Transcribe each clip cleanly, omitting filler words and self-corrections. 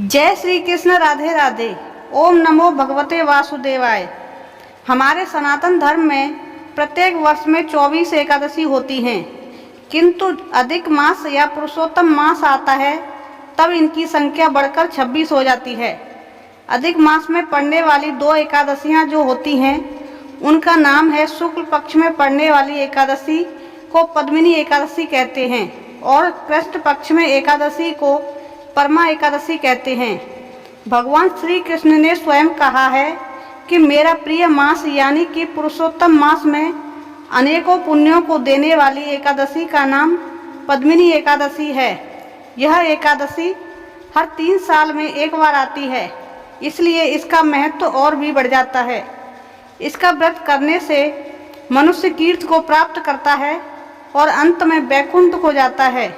जय श्री कृष्ण, राधे राधे। ओम नमो भगवते वासुदेवाय। हमारे सनातन धर्म में प्रत्येक वर्ष में 24 एकादशी होती हैं, किंतु अधिक मास या पुरुषोत्तम मास आता है तब इनकी संख्या बढ़कर 26 हो जाती है। अधिक मास में पड़ने वाली 2 एकादशियां जो होती हैं उनका नाम है, शुक्ल पक्ष में पड़ने वाली एकादशी को पद्मिनी एकादशी कहते हैं और कृष्ण पक्ष में एकादशी को परमा एकादशी कहते हैं। भगवान श्री कृष्ण ने स्वयं कहा है कि मेरा प्रिय मास यानी कि पुरुषोत्तम मास में अनेकों पुण्यों को देने वाली एकादशी का नाम पद्मिनी एकादशी है। यह एकादशी हर 3 साल में एक बार आती है, इसलिए इसका महत्व और भी बढ़ जाता है। इसका व्रत करने से मनुष्य तीर्थ को प्राप्त करता है और अंत में वैकुंठ को जाता है,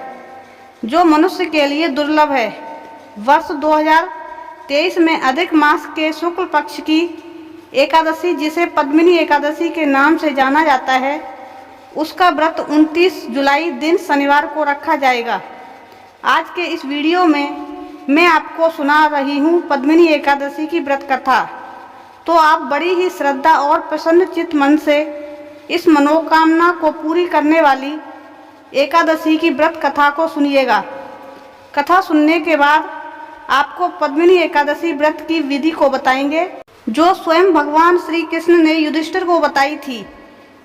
जो मनुष्य के लिए दुर्लभ है। वर्ष 2023 में अधिक मास के शुक्ल पक्ष की एकादशी, जिसे पद्मिनी एकादशी के नाम से जाना जाता है, उसका व्रत 29 जुलाई दिन शनिवार को रखा जाएगा। आज के इस वीडियो में मैं आपको सुना रही हूँ पद्मिनी एकादशी की व्रत कथा। तो आप बड़ी ही श्रद्धा और प्रसन्न चित्त मन से इस मनोकामना को पूरी करने वाली एकादशी की व्रत कथा को सुनिएगा। कथा सुनने के बाद आपको पद्मिनी एकादशी व्रत की विधि को बताएंगे, जो स्वयं भगवान श्री कृष्ण ने युधिष्ठिर को बताई थी।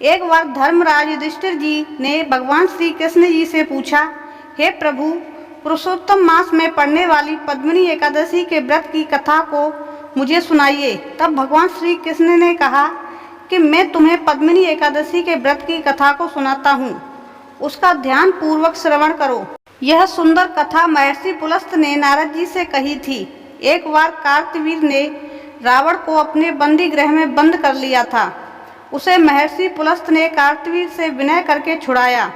एक बार धर्मराज युधिष्ठिर जी ने भगवान श्री कृष्ण जी से पूछा, हे प्रभु, पुरुषोत्तम मास में पड़ने वाली पद्मिनी एकादशी के व्रत की कथा को मुझे सुनाइए। तब भगवान श्री कृष्ण ने कहा कि मैं तुम्हें पद्मिनी एकादशी के व्रत की कथा को सुनाता हूँ, उसका ध्यान पूर्वक श्रवण करो। यह सुंदर कथा महर्षि पुलस्त ने नारद जी से कही थी। एक बार कार्तवीर ने रावण को अपने बंदी गृह में बंद कर लिया था। उसे महर्षि पुलस्त ने कार्तवीर से विनय करके छुड़ाया।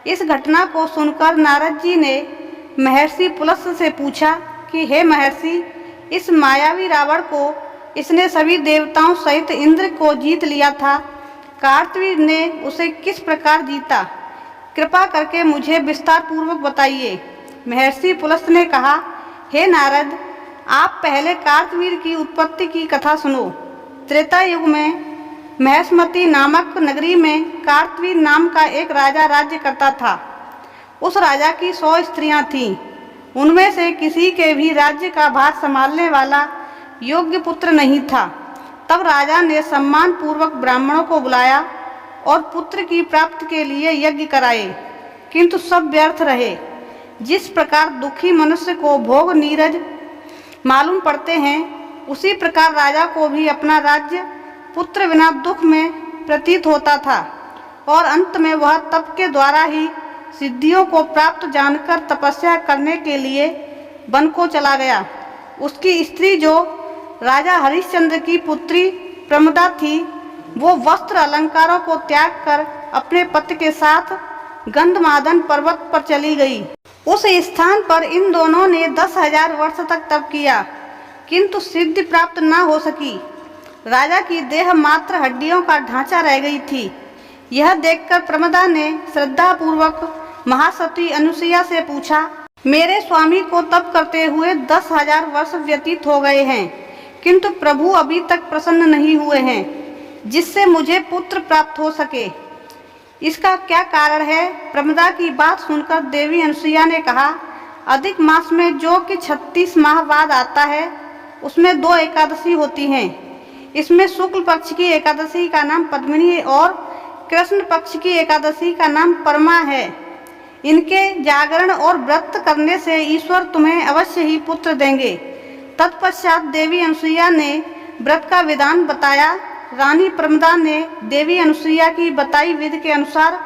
इस घटना को सुनकर नारद जी ने महर्षि पुलस्त से पूछा कि हे महर्षि, इस मायावी रावण को इसने सभी देवताओं सहित इंद्र को जीत लिया था। कार्तवीर ने उसे किस प्रकार जीता, कृपा करके मुझे विस्तार पूर्वक बताइए। महर्षि पुलस्त ने कहा, हे नारद, आप पहले कार्तवीर की उत्पत्ति की कथा सुनो। त्रेता युग में महेशमती नामक नगरी में कार्तवीर नाम का एक राजा राज्य करता था। उस राजा की 100 स्त्रियां थीं। उनमें से किसी के भी राज्य का भार संभालने वाला योग्य पुत्र नहीं था। तब राजा ने सम्मान पूर्वक ब्राह्मणों को बुलाया और पुत्र की प्राप्ति के लिए यज्ञ कराए, किंतु सब व्यर्थ रहे। जिस प्रकार दुखी मनुष्य को भोग नीरज मालूम पड़ते हैं, उसी प्रकार राजा को भी अपना राज्य पुत्र बिना दुख में प्रतीत होता था और अंत में वह तप के द्वारा ही सिद्धियों को प्राप्त जानकर तपस्या करने के लिए वन को चला गया। उसकी स्त्री, जो राजा हरिश्चंद्र की पुत्री प्रमदा थी, वो वस्त्र अलंकारों को त्याग कर अपने पति के साथ गंधमादन पर्वत पर चली गई। उस स्थान पर इन दोनों ने 10,000 वर्ष तक तप किया, किंतु सिद्धि प्राप्त न हो सकी। राजा की देह मात्र हड्डियों का ढांचा रह गई थी। यह देखकर प्रमदा ने श्रद्धा पूर्वक महासती अनुसुईया से पूछा, मेरे स्वामी को तप करते हुए 10,000 वर्ष व्यतीत हो गए हैं, किंतु प्रभु अभी तक प्रसन्न नहीं हुए हैं जिससे मुझे पुत्र प्राप्त हो सके। इसका क्या कारण है? प्रमदा की बात सुनकर देवी अनुसुईया ने कहा, अधिक मास में जो कि 36 माह बाद आता है, उसमें 2 एकादशी होती हैं। इसमें शुक्ल पक्ष की एकादशी का नाम पद्मिनी और कृष्ण पक्ष की एकादशी का नाम परमा है। इनके जागरण और व्रत करने से ईश्वर तुम्हें अवश्य ही पुत्र देंगे। तत्पश्चात देवी अनुसुईया ने व्रत का विधान बताया। रानी प्रमदा ने देवी अनुसुईया की बताई विधि के अनुसार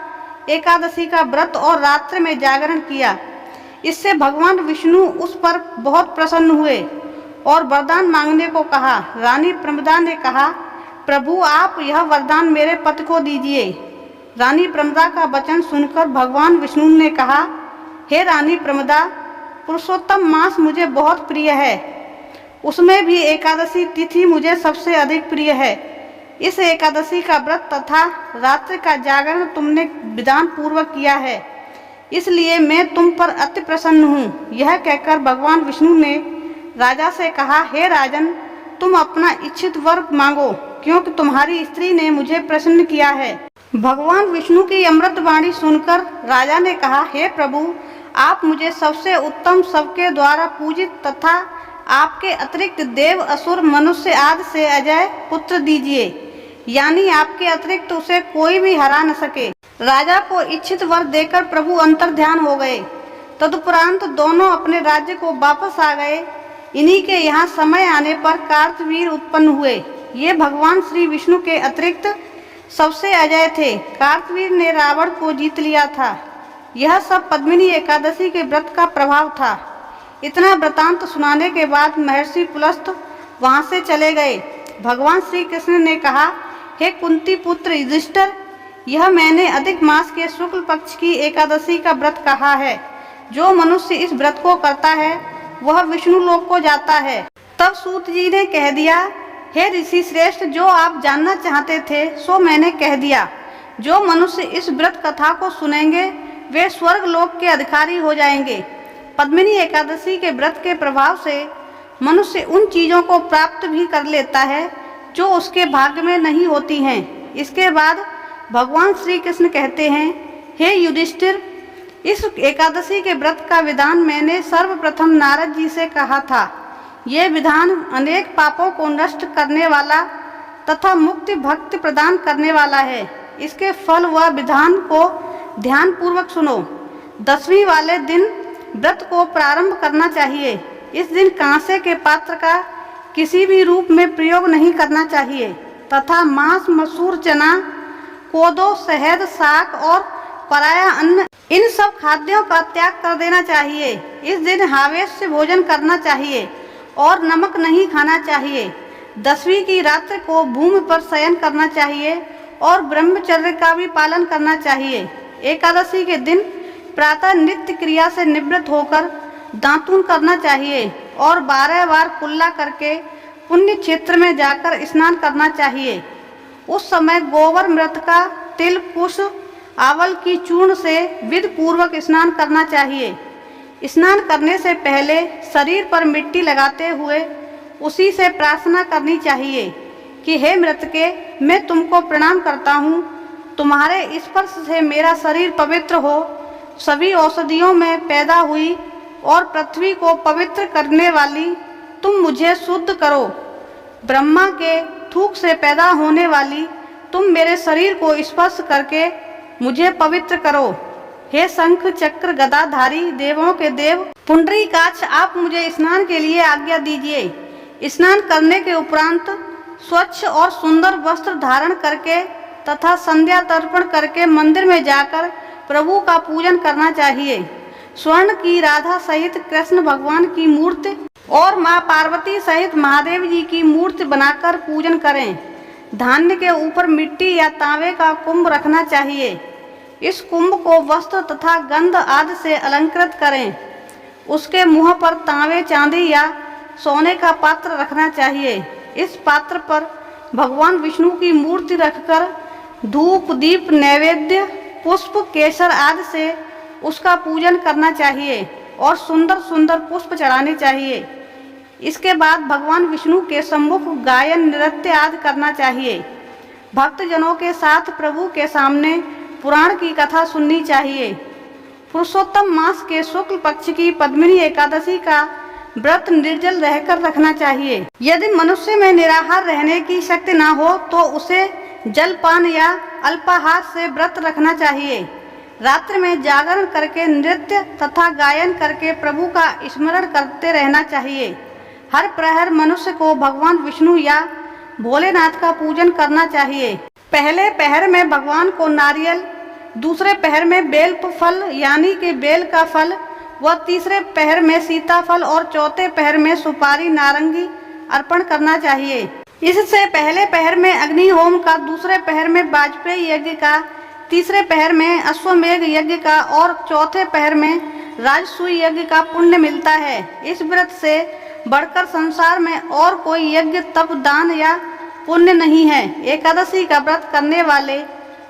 एकादशी का व्रत और रात्रि में जागरण किया। इससे भगवान विष्णु उस पर बहुत प्रसन्न हुए और वरदान मांगने को कहा। रानी प्रमदा ने कहा, प्रभु आप यह वरदान मेरे पति को दीजिए। रानी प्रमदा का वचन सुनकर भगवान विष्णु ने कहा, हे रानी प्रमदा, पुरुषोत्तम मास मुझे बहुत प्रिय है, उसमें भी एकादशी तिथि मुझे सबसे अधिक प्रिय है। इस एकादशी का व्रत तथा रात्रि का जागरण तुमने विधान पूर्वक किया है, इसलिए मैं तुम पर अति प्रसन्न हूँ। यह कहकर भगवान विष्णु ने राजा से कहा, हे राजन, तुम अपना इच्छित वर मांगो, क्योंकि तुम्हारी स्त्री ने मुझे प्रसन्न किया है। भगवान विष्णु की अमृत वाणी सुनकर राजा ने कहा, हे प्रभु, आप मुझे सबसे उत्तम, सबके द्वारा पूजित तथा आपके अतिरिक्त देव, असुर, मनुष्य आदि से अजय पुत्र दीजिए, यानी आपके अतिरिक्त उसे कोई भी हरा न सके। राजा को इच्छित वर देकर प्रभु अंतर्ध्यान हो गए। तदुपरांत दोनों अपने राज्य को वापस आ गए। इन्हीं के यहाँ समय आने पर कार्तवीर उत्पन्न हुए। ये भगवान श्री विष्णु के अतिरिक्त सबसे अजय थे। कार्तवीर ने रावण को जीत लिया था। यह सब पद्मिनी एकादशी के व्रत का प्रभाव था। इतना वृतांत सुनाने के बाद महर्षि पुलस्त वहां से चले गए। भगवान श्री कृष्ण ने कहा, हे कुंती पुत्र युधिष्ठिर, यह मैंने अधिक मास के शुक्ल पक्ष की एकादशी का व्रत कहा है। जो मनुष्य इस व्रत को करता है वह विष्णु लोक को जाता है। तब सूत जी ने कह दिया, हे ऋषि श्रेष्ठ, जो आप जानना चाहते थे सो मैंने कह दिया। जो मनुष्य इस व्रत कथा को सुनेंगे वे स्वर्ग लोक के अधिकारी हो जाएंगे। पद्मिनी एकादशी के व्रत के प्रभाव से मनुष्य उन चीजों को प्राप्त भी कर लेता है जो उसके भाग्य में नहीं होती हैं। इसके बाद भगवान श्री कृष्ण कहते हैं, हे युधिष्ठिर, इस एकादशी के व्रत का विधान मैंने सर्वप्रथम नारद जी से कहा था। ये विधान अनेक पापों को नष्ट करने वाला तथा मुक्ति भक्ति प्रदान करने वाला है। इसके फल व विधान को ध्यान पूर्वक सुनो। 10वीं वाले दिन व्रत को प्रारंभ करना चाहिए। इस दिन कांसे के पात्र का किसी भी रूप में प्रयोग नहीं करना चाहिए तथा मांस, मसूर, चना, कोदो, शहद, शाक और पराया अन्न, इन सब खाद्यों का त्याग कर देना चाहिए। इस दिन हावेश से भोजन करना चाहिए और नमक नहीं खाना चाहिए। 10वीं की रात्रि को भूमि पर शयन करना चाहिए और ब्रह्मचर्य का भी पालन करना चाहिए। एकादशी के दिन प्रातः नित्य क्रिया से निवृत्त होकर दातून करना चाहिए और 12 बार कुल्ला करके पुण्य क्षेत्र में जाकर स्नान करना चाहिए। उस समय गोबर, मृत का तिल, कुश, आवल की चूर्ण से विधि पूर्वक स्नान करना चाहिए। स्नान करने से पहले शरीर पर मिट्टी लगाते हुए उसी से प्रार्थना करनी चाहिए कि हे मृतके, मैं तुमको प्रणाम करता हूँ। तुम्हारे स्पर्श से मेरा शरीर पवित्र हो। सभी औषधियों में पैदा हुई और पृथ्वी को पवित्र करने वाली तुम मुझे शुद्ध करो। ब्रह्मा के थूक से पैदा होने वाली तुम मेरे शरीर को स्पर्श करके मुझे पवित्र करो। हे शंख चक्र गदाधारी देवों के देव पुंडरीकाक्ष, आप मुझे स्नान के लिए आज्ञा दीजिए। स्नान करने के उपरांत स्वच्छ और सुंदर वस्त्र धारण करके तथा संध्या तर्पण करके मंदिर में जाकर प्रभु का पूजन करना चाहिए। स्वर्ण की राधा सहित कृष्ण भगवान की मूर्ति और माँ पार्वती सहित महादेव जी की मूर्ति बनाकर पूजन करें। धान्य के ऊपर मिट्टी या तांबे का कुंभ रखना चाहिए। इस कुंभ को वस्त्र तथा गंध आदि से अलंकृत करें। उसके मुंह पर तांबे, चांदी या सोने का पात्र रखना चाहिए। इस पात्र पर भगवान विष्णु की मूर्ति रखकर धूप, दीप, नैवेद्य, पुष्प, केसर आदि से उसका पूजन करना चाहिए और सुंदर सुंदर पुष्प चढ़ाने चाहिए। इसके बाद भगवान विष्णु के सम्मुख गायन, नृत्य आदि करना चाहिए। भक्तजनों के साथ प्रभु के सामने पुराण की कथा सुननी चाहिए। पुरुषोत्तम मास के शुक्ल पक्ष की पद्मिनी एकादशी का व्रत निर्जल रहकर रखना चाहिए। यदि मनुष्य में निराहार रहने की शक्ति न हो तो उसे जलपान या अल्पाहार से व्रत रखना चाहिए। रात्रि में जागरण करके नृत्य तथा गायन करके प्रभु का स्मरण करते रहना चाहिए। हर प्रहर मनुष्य को भगवान विष्णु या भोलेनाथ का पूजन करना चाहिए। पहले पहर में भगवान को नारियल, दूसरे पहर में बेल फल यानी कि बेल का फल व तीसरे पहर में सीताफल और चौथे पहर में सुपारी, नारंगी अर्पण करना चाहिए। इससे पहले पहर में अग्नि होम का, दूसरे पहर में वाजपेयी यज्ञ का, तीसरे पहर में अश्वमेघ यज्ञ का और चौथे पहर में राजसूय यज्ञ का पुण्य मिलता है। इस व्रत से बढ़कर संसार में और कोई यज्ञ, तप, दान या पुण्य नहीं है। एकादशी का व्रत करने वाले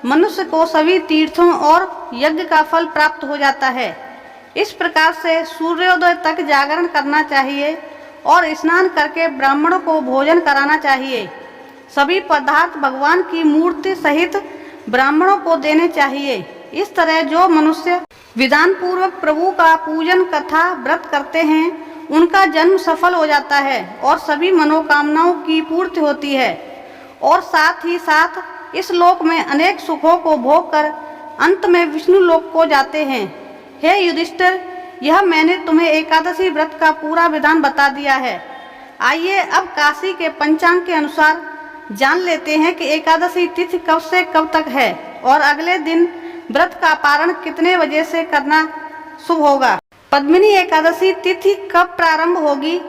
मनुष्य को सभी तीर्थों और यज्ञ का फल प्राप्त हो जाता है। इस प्रकार से सूर्योदय तक जागरण करना चाहिए और स्नान करके ब्राह्मणों को भोजन कराना चाहिए। सभी पदार्थ भगवान की मूर्ति सहित ब्राह्मणों को देने चाहिए। इस तरह जो मनुष्य विधान पूर्वक प्रभु का पूजन कथा व्रत करते हैं उनका जन्म सफल हो जाता है और सभी मनोकामनाओं की पूर्ति होती है और साथ ही साथ इस लोक में अनेक सुखों को भोग कर अंत में विष्णु लोक को जाते हैं। हे युधिष्ठिर, यह मैंने तुम्हें एकादशी व्रत का पूरा विधान बता दिया है। आइए अब काशी के पंचांग के अनुसार जान लेते हैं कि एकादशी तिथि कब से कब तक है और अगले दिन व्रत का पारण कितने बजे से करना शुभ होगा। पद्मिनी एकादशी तिथि कब प्रारंभ होगी?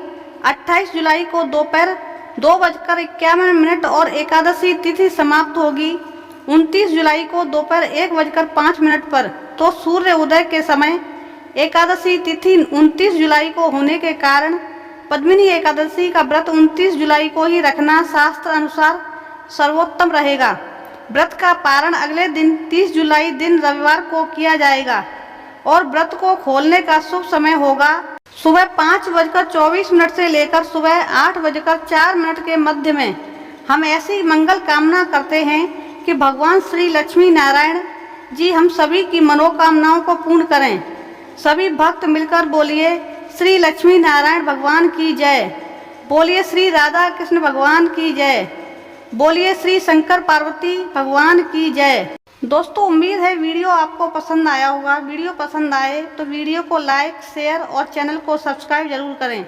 28 जुलाई को दोपहर 2:51 और एकादशी तिथि समाप्त होगी 29 जुलाई को दोपहर 1:05 पर। तो सूर्य उदय के समय एकादशी तिथि 29 जुलाई को होने के कारण पद्मिनी एकादशी का व्रत 29 जुलाई को ही रखना शास्त्र अनुसार सर्वोत्तम रहेगा। व्रत का पारण अगले दिन 30 जुलाई दिन रविवार को किया जाएगा और व्रत को खोलने का शुभ समय होगा सुबह 5:24 से लेकर सुबह 8:04 के मध्य में। हम ऐसी मंगल कामना करते हैं कि भगवान श्री लक्ष्मी नारायण जी हम सभी की मनोकामनाओं को पूर्ण करें। सभी भक्त मिलकर बोलिए श्री लक्ष्मी नारायण भगवान की जय, बोलिए श्री राधा कृष्ण भगवान की जय, बोलिए श्री शंकर पार्वती भगवान की जय। दोस्तों, उम्मीद है वीडियो आपको पसंद आया होगा। वीडियो पसंद आए तो वीडियो को लाइक, शेयर और चैनल को सब्सक्राइब जरूर करें।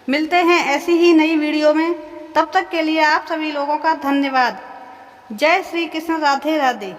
मिलते हैं ऐसी ही नई वीडियो में, तब तक के लिए आप सभी लोगों का धन्यवाद। जय श्री कृष्ण, राधे राधे।